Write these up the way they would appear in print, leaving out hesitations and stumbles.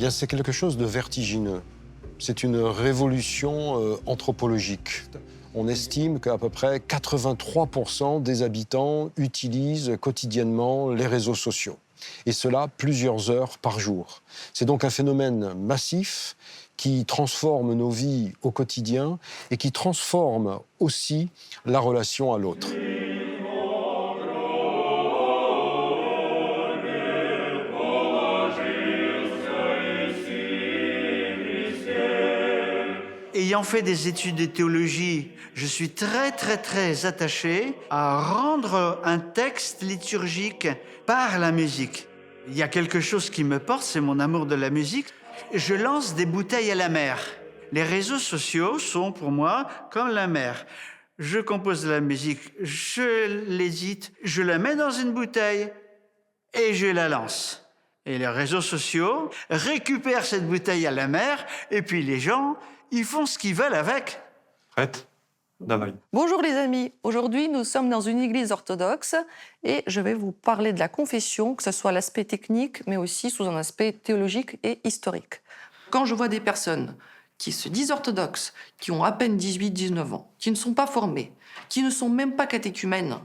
bien, c'est quelque chose de vertigineux. C'est une révolution anthropologique. On estime qu'à peu près 83% des habitants utilisent quotidiennement les réseaux sociaux. Et cela plusieurs heures par jour. C'est donc un phénomène massif qui transforme nos vies au quotidien et qui transforme aussi la relation à l'autre. Ayant fait des études de théologie, je suis très attaché à rendre un texte liturgique par la musique. Il y a quelque chose qui me porte, c'est mon amour de la musique. Je lance des bouteilles à la mer. Les réseaux sociaux sont pour moi comme la mer. Je compose de la musique, je l'édite, je la mets dans une bouteille et je la lance. Et les réseaux sociaux récupèrent cette bouteille à la mer et puis les gens, ils font ce qu'ils veulent avec. Prête? Daval. Bonjour les amis, aujourd'hui nous sommes dans une église orthodoxe et je vais vous parler de la confession, que ce soit l'aspect technique mais aussi sous un aspect théologique et historique. Quand je vois des personnes qui se disent orthodoxes, qui ont à peine 18-19 ans, qui ne sont pas formées, qui ne sont même pas catéchumènes,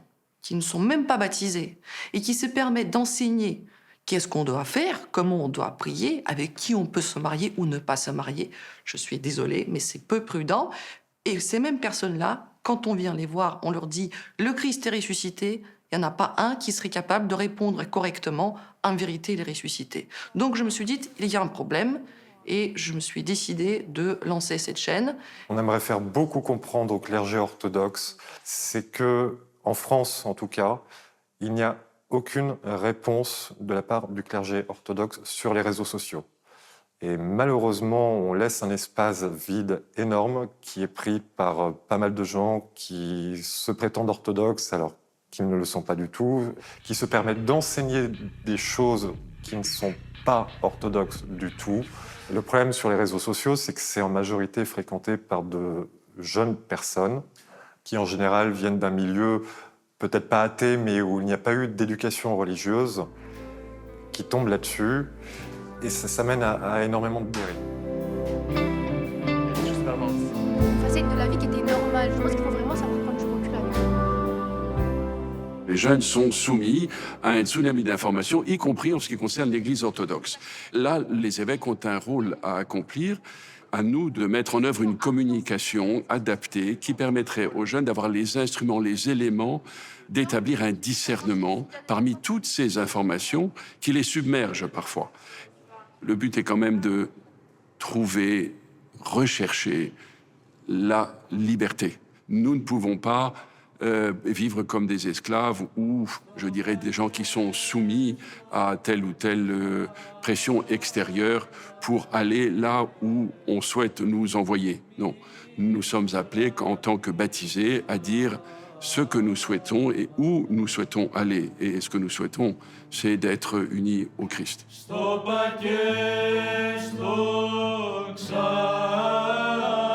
qui ne sont même pas baptisées et qui se permettent d'enseigner qu'est-ce qu'on doit faire, comment on doit prier, avec qui on peut se marier ou ne pas se marier. Je suis désolée, mais c'est peu prudent. Et ces mêmes personnes-là, quand on vient les voir, on leur dit « le Christ est ressuscité », il n'y en a pas un qui serait capable de répondre correctement « en vérité, il est ressuscité ». Donc je me suis dit « il y a un problème » et je me suis décidée de lancer cette chaîne. On aimerait faire beaucoup comprendre au clergé orthodoxe, c'est que, en France en tout cas, il n'y a aucune réponse de la part du clergé orthodoxe sur les réseaux sociaux. Et malheureusement, on laisse un espace vide énorme qui est pris par pas mal de gens qui se prétendent orthodoxes alors qu'ils ne le sont pas du tout, qui se permettent d'enseigner des choses qui ne sont pas orthodoxes du tout. Le problème sur les réseaux sociaux, c'est que c'est en majorité fréquenté par de jeunes personnes qui en général viennent d'un milieu peut-être pas athée, mais où il n'y a pas eu d'éducation religieuse, qui tombent là-dessus, et ça mène à énormément de dérives. Une facette de la vie qui était normale. Je pense qu'il faut vraiment savoir prendre du recul avec. Les jeunes sont soumis à un tsunami d'informations, y compris en ce qui concerne l'Église orthodoxe. Là, les évêques ont un rôle à accomplir. À nous de mettre en œuvre une communication adaptée qui permettrait aux jeunes d'avoir les instruments, les éléments, d'établir un discernement parmi toutes ces informations qui les submergent parfois. Le but est quand même de trouver, rechercher la liberté. Nous ne pouvons pas vivre comme des esclaves ou, je dirais, des gens qui sont soumis à telle ou telle pression extérieure pour aller là où on souhaite nous envoyer. Non, nous sommes appelés, en tant que baptisés, à dire ce que nous souhaitons et où nous souhaitons aller. Et ce que nous souhaitons, c'est d'être unis au Christ. Στο πακέ, στο ξα...